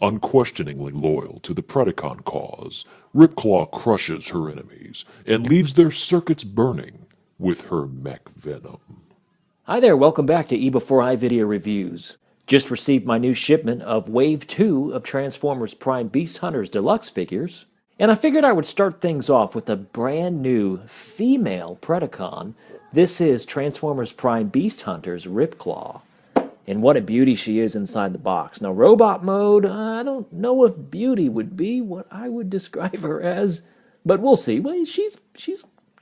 Unquestioningly loyal to the Predacon cause, RIPCLAW crushes her enemies and leaves their circuits burning with her mech venom. Hi there, welcome back to eBEFOREi Video Reviews. Just received my new shipment of Wave 2 of Transformers Prime Beast Hunters Deluxe figures, and I figured I would start things off with a brand new female Predacon. This is Transformers Prime Beast Hunters RIPCLAW. And what a beauty she is inside the box. Now, robot mode, I don't know if beauty would be what I would describe her as, but we'll see. Well, she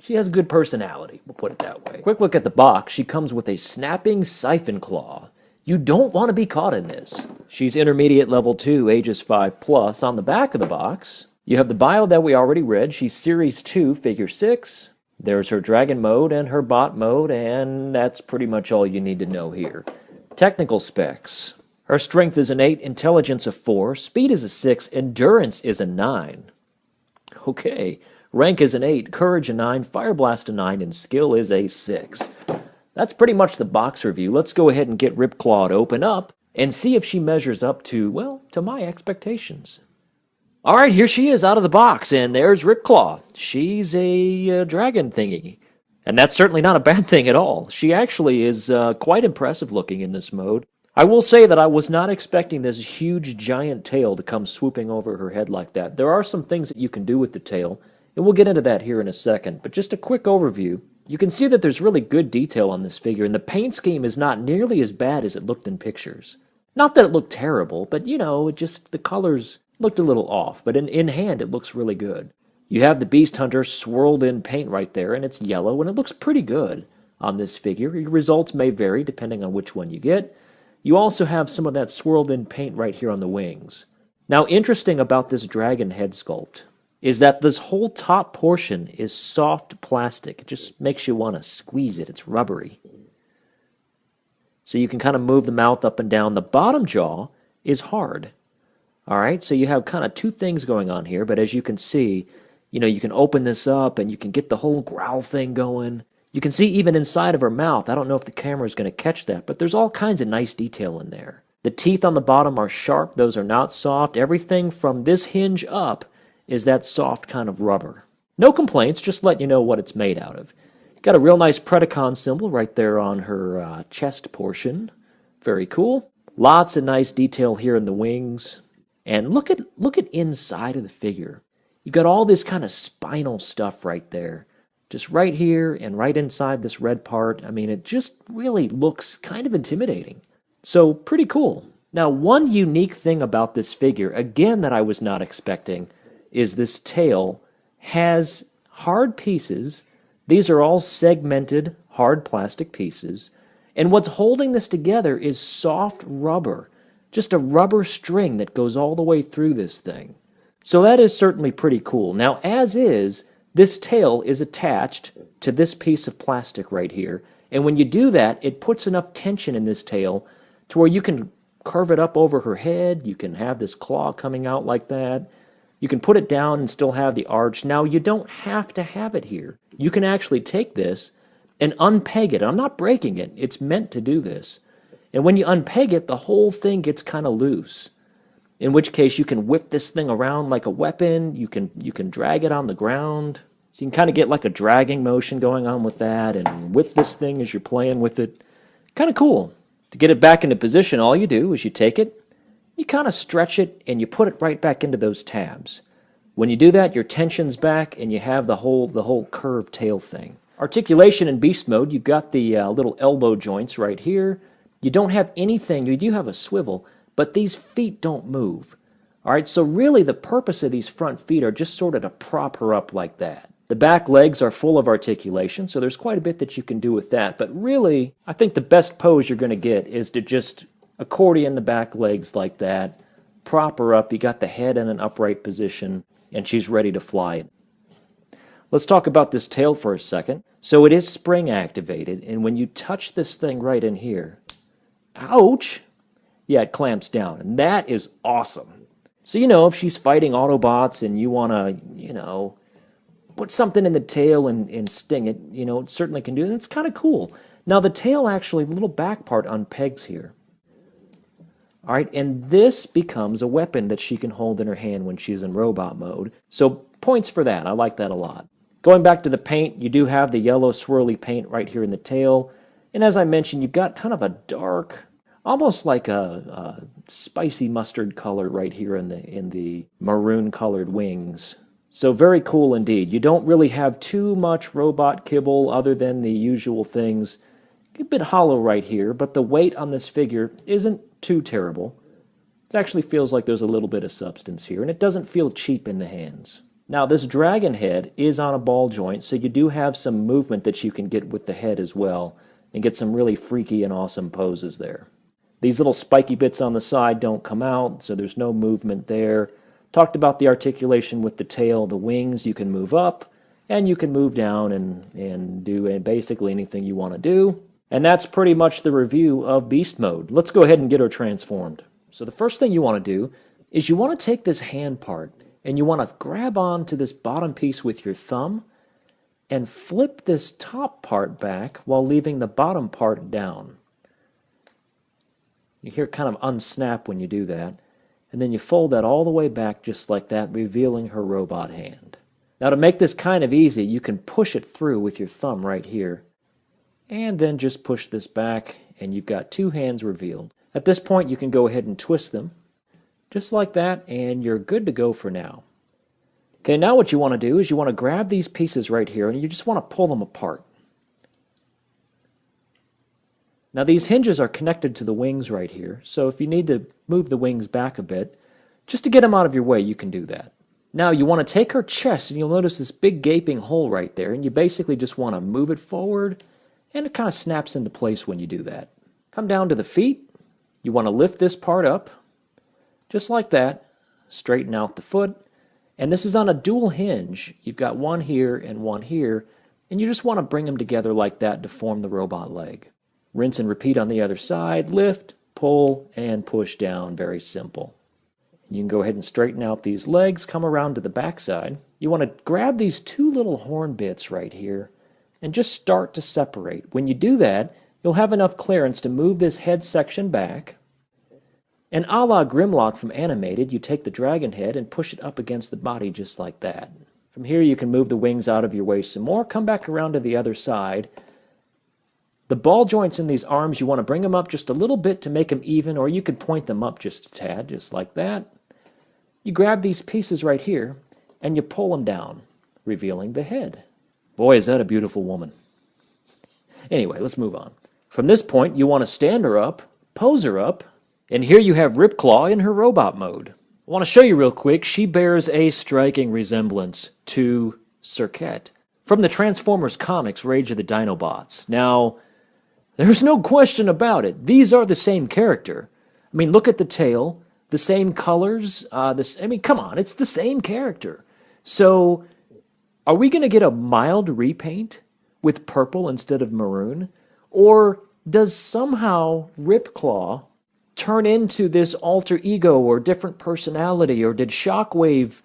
has a good personality, we'll put it that way. Quick look at the box. She comes with a snapping siphon claw. You don't want to be caught in this. She's intermediate level 2, ages 5+. On the back of the box, you have the bio that we already read. She's Series 2, Figure 6. There's her Dragon mode and her Bot mode, and that's pretty much all you need to know here. Technical specs. Her strength is an 8, intelligence a 4, speed is a 6, endurance is a 9. Okay, rank is an 8, courage a 9, fire blast a 9, and skill is a 6. That's pretty much the box review. Let's go ahead and get RIPCLAW to open up and see if she measures up to, well, to my expectations. Alright, here she is out of the box, and there's RIPCLAW. She's a dragon thingy. And that's certainly not a bad thing at all. She actually is quite impressive looking in this mode. I will say that I was not expecting this huge giant tail to come swooping over her head like that. There are some things that you can do with the tail, and we'll get into that here in a second. But just a quick overview. You can see that there's really good detail on this figure, and the paint scheme is not nearly as bad as it looked in pictures. Not that it looked terrible, but you know, the colors looked a little off. But in hand, it looks really good. You have the Beast Hunter swirled in paint right there, and it's yellow, and it looks pretty good on this figure. Your results may vary depending on which one you get. You also have some of that swirled in paint right here on the wings. Now, interesting about this dragon head sculpt is that this whole top portion is soft plastic. It just makes you want to squeeze it. It's rubbery. So you can kind of move the mouth up and down. The bottom jaw is hard. All right, so you have kind of two things going on here, but as you can see, you know, you can open this up and you can get the whole growl thing going. You can see even inside of her mouth. I don't know if the camera is going to catch that, but there's all kinds of nice detail in there. The teeth on the bottom are sharp. Those are not soft. Everything from this hinge up is that soft kind of rubber. No complaints, just let you know what it's made out of. Got a real nice Predacon symbol right there on her chest portion. Very cool. Lots of nice detail here in the wings. And look at inside of the figure. You've got all this kind of spinal stuff right there. Just right here and right inside this red part. I mean, it just really looks kind of intimidating. So, pretty cool. Now, one unique thing about this figure, again that I was not expecting, is this tail has hard pieces. These are all segmented, hard plastic pieces. And what's holding this together is soft rubber. Just a rubber string that goes all the way through this thing. So that is certainly pretty cool. Now, as is, this tail is attached to this piece of plastic right here. And when you do that, it puts enough tension in this tail to where you can curve it up over her head. You can have this claw coming out like that. You can put it down and still have the arch. Now, you don't have to have it here. You can actually take this and unpeg it. I'm not breaking it. It's meant to do this. And when you unpeg it, the whole thing gets kind of loose. In which case, you can whip this thing around like a weapon. You can drag it on the ground. So you can kind of get like a dragging motion going on with that and whip this thing as you're playing with it. Kind of cool. To get it back into position, all you do is you take it, you kind of stretch it, and you put it right back into those tabs. When you do that, your tension's back, and you have the whole curved tail thing. Articulation in beast mode, you've got the little elbow joints right here. You don't have anything. You do have a swivel, but these feet don't move. All right, so really the purpose of these front feet are just sort of to prop her up like that. The back legs are full of articulation, so there's quite a bit that you can do with that. But really, I think the best pose you're going to get is to just accordion the back legs like that, prop her up. You got the head in an upright position, and she's ready to fly. Let's talk about this tail for a second. So it is spring activated, and when you touch this thing right in here, ouch! Yeah, it clamps down, and that is awesome. So, you know, if she's fighting Autobots and you want to, you know, put something in the tail and sting it, you know, it certainly can do that. It's kind of cool. Now, the tail actually, the little back part unpegs here. All right, and this becomes a weapon that she can hold in her hand when she's in robot mode. So points for that. I like that a lot. Going back to the paint, you do have the yellow swirly paint right here in the tail. And as I mentioned, you've got kind of a dark, almost like a spicy mustard color right here in the maroon colored wings. So very cool indeed. You don't really have too much robot kibble other than the usual things. A bit hollow right here, but the weight on this figure isn't too terrible. It actually feels like there's a little bit of substance here, and it doesn't feel cheap in the hands. Now, this dragon head is on a ball joint, so you do have some movement that you can get with the head as well, and get some really freaky and awesome poses there. These little spiky bits on the side don't come out, so there's no movement there. Talked about the articulation with the tail, the wings, you can move up, and you can move down and do basically anything you want to do. And that's pretty much the review of Beast Mode. Let's go ahead and get her transformed. So the first thing you want to do is you want to take this hand part and you want to grab onto this bottom piece with your thumb and flip this top part back while leaving the bottom part down. You hear it kind of unsnap when you do that. And then you fold that all the way back just like that, revealing her robot hand. Now to make this kind of easy, you can push it through with your thumb right here. And then just push this back, and you've got two hands revealed. At this point, you can go ahead and twist them, just like that, and you're good to go for now. Okay, now what you want to do is you want to grab these pieces right here, and you just want to pull them apart. Now these hinges are connected to the wings right here, so if you need to move the wings back a bit, just to get them out of your way, you can do that. Now you want to take her chest, and you'll notice this big gaping hole right there, and you basically just want to move it forward, and it kind of snaps into place when you do that. Come down to the feet. You want to lift this part up, just like that. Straighten out the foot. And this is on a dual hinge. You've got one here, and you just want to bring them together like that to form the robot leg. Rinse and repeat on the other side. Lift, pull, and push down. Very simple. You can go ahead and straighten out these legs. Come around to the back side. You want to grab these two little horn bits right here and just start to separate. When you do that, you'll have enough clearance to move this head section back. And a la Grimlock from Animated, you take the dragon head and push it up against the body just like that. From here you can move the wings out of your way some more, come back around to the other side. The ball joints in these arms, you want to bring them up just a little bit to make them even, or you could point them up just a tad, just like that. You grab these pieces right here, and you pull them down, revealing the head. Boy, is that a beautiful woman. Anyway, let's move on. From this point, you want to stand her up, pose her up, and here you have RIPCLAW in her robot mode. I want to show you real quick, she bears a striking resemblance to Serket from the Transformers comics Rage of the Dinobots. Now, there's no question about it. These are the same character. I mean, look at the tail, the same colors. Come on, it's the same character. So, are we going to get a mild repaint with purple instead of maroon? Or does somehow RIPCLAW turn into this alter ego or different personality? Or did Shockwave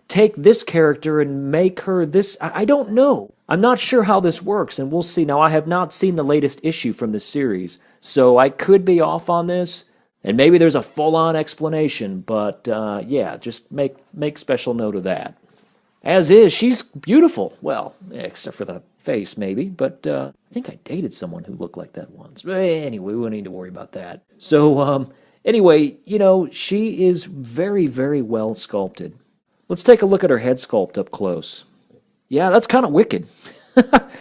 take this character and make her this? I don't know. I'm not sure how this works, and we'll see. Now, I have not seen the latest issue from this series, so I could be off on this, and maybe there's a full-on explanation, but yeah, just make special note of that. As is, she's beautiful. Well, except for the face, maybe. But I think I dated someone who looked like that once. But anyway, we don't need to worry about that. So, anyway, you know, she is very, very well sculpted. Let's take a look at her head sculpt up close. Yeah, that's kind of wicked.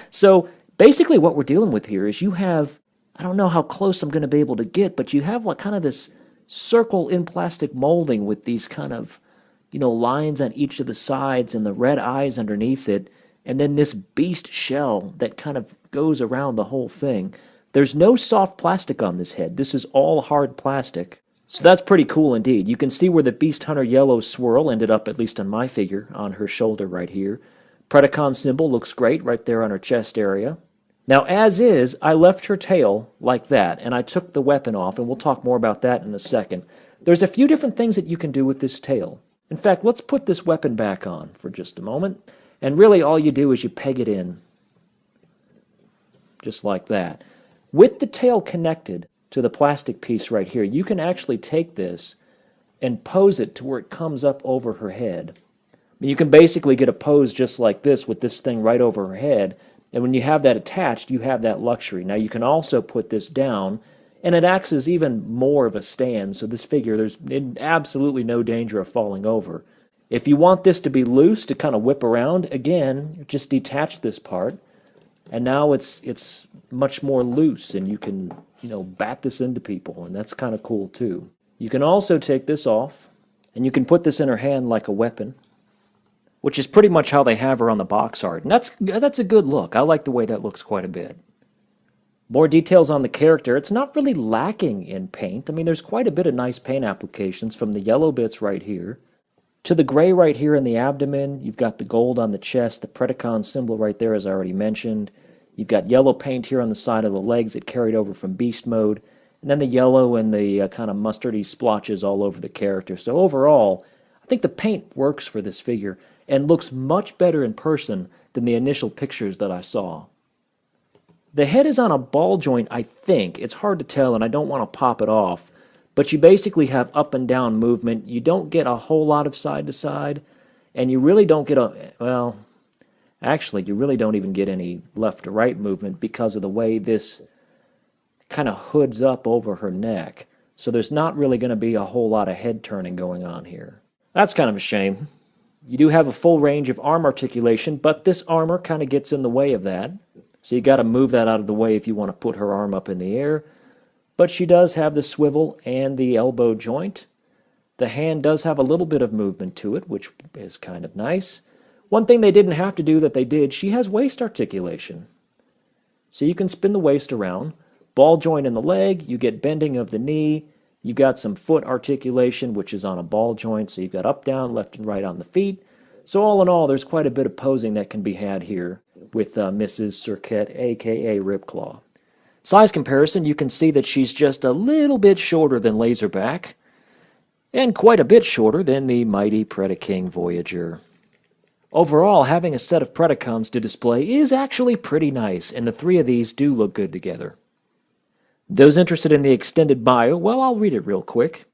So, basically what we're dealing with here is you have, I don't know how close I'm going to be able to get, but you have like kind of this circle in plastic molding with these kind of, you know, lines on each of the sides and the red eyes underneath it, and then this beast shell that kind of goes around the whole thing. There's no soft plastic on this head. This is all hard plastic. So that's pretty cool indeed. You can see where the Beast Hunter yellow swirl ended up, at least on my figure, on her shoulder right here. Predacon symbol looks great right there on her chest area. Now, as is, I left her tail like that, and I took the weapon off, and we'll talk more about that in a second. There's a few different things that you can do with this tail. In fact, let's put this weapon back on for just a moment. And really all you do is you peg it in. Just like that. With the tail connected, to the plastic piece right here, you can actually take this and pose it to where it comes up over her head. You can basically get a pose just like this with this thing right over her head, and when you have that attached, you have that luxury. Now you can also put this down, and it acts as even more of a stand, so this figure, there's absolutely no danger of falling over. If you want this to be loose, to kind of whip around, again, just detach this part, and now it's much more loose, and you can, bat this into people, and that's kind of cool too. You can also take this off, and you can put this in her hand like a weapon, which is pretty much how they have her on the box art. And that's a good look. I like the way that looks quite a bit. More details on the character. It's not really lacking in paint. I mean, there's quite a bit of nice paint applications from the yellow bits right here to the gray right here in the abdomen. You've got the gold on the chest, the Predacon symbol right there, as I already mentioned. You've got yellow paint here on the side of the legs that carried over from Beast Mode. And then the yellow and the kind of mustardy splotches all over the character. So overall, I think the paint works for this figure and looks much better in person than the initial pictures that I saw. The head is on a ball joint, I think. It's hard to tell, and I don't want to pop it off. But you basically have up and down movement. You don't get a whole lot of side to side, and you really don't get actually, you really don't even get any left to right movement because of the way this kind of hoods up over her neck. So there's not really going to be a whole lot of head turning going on here. That's kind of a shame. You do have a full range of arm articulation, but this armor kind of gets in the way of that. So you got to move that out of the way if you want to put her arm up in the air. But she does have the swivel and the elbow joint. The hand does have a little bit of movement to it, which is kind of nice. One thing they didn't have to do that they did, she has waist articulation. So you can spin the waist around. Ball joint in the leg, you get bending of the knee. You've got some foot articulation, which is on a ball joint, so you've got up, down, left, and right on the feet. So all in all, there's quite a bit of posing that can be had here with Mrs. Cirquette, a.k.a. RIPCLAW. Size comparison, you can see that she's just a little bit shorter than Lazerback, and quite a bit shorter than the mighty Predacon Voyager. Overall, having a set of Predacons to display is actually pretty nice, and the three of these do look good together. Those interested in the extended bio, well, I'll read it real quick.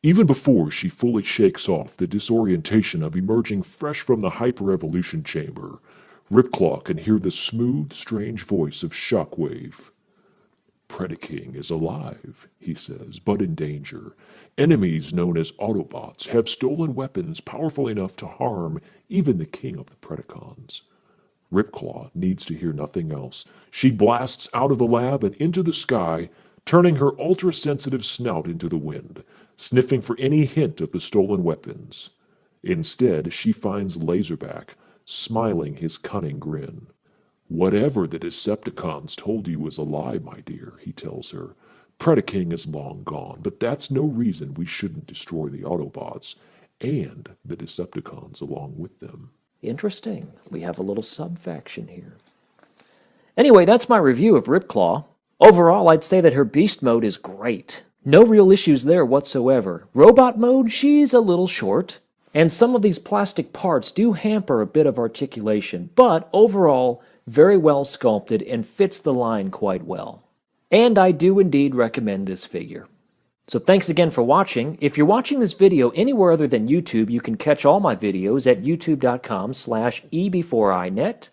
Even before she fully shakes off the disorientation of emerging fresh from the hyper-evolution chamber, RIPCLAW can hear the smooth, strange voice of Shockwave. Predacon is alive, he says, but in danger. Enemies known as Autobots have stolen weapons powerful enough to harm even the king of the Predacons. RIPCLAW needs to hear nothing else. She blasts out of the lab and into the sky, turning her ultra-sensitive snout into the wind, sniffing for any hint of the stolen weapons. Instead, she finds Lazerback, smiling his cunning grin. "Whatever the Decepticons told you is a lie, my dear," he tells her. "Predacon is long gone, but that's no reason we shouldn't destroy the Autobots and the Decepticons along with them." Interesting. We have a little sub-faction here. Anyway, that's my review of RIPCLAW. Overall, I'd say that her beast mode is great. No real issues there whatsoever. Robot mode, she's a little short. And some of these plastic parts do hamper a bit of articulation, but overall, very well sculpted and fits the line quite well. And I do indeed recommend this figure. So thanks again for watching. If you're watching this video anywhere other than YouTube, you can catch all my videos at youtube.com/eBEFOREiNet.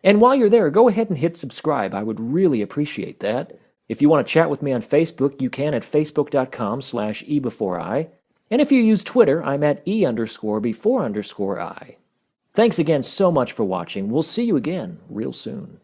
And while you're there, go ahead and hit subscribe. I would really appreciate that. If you want to chat with me on Facebook, you can at facebook.com/eBEFOREi. And if you use Twitter, I'm at E_before_I. Thanks again so much for watching. We'll see you again real soon.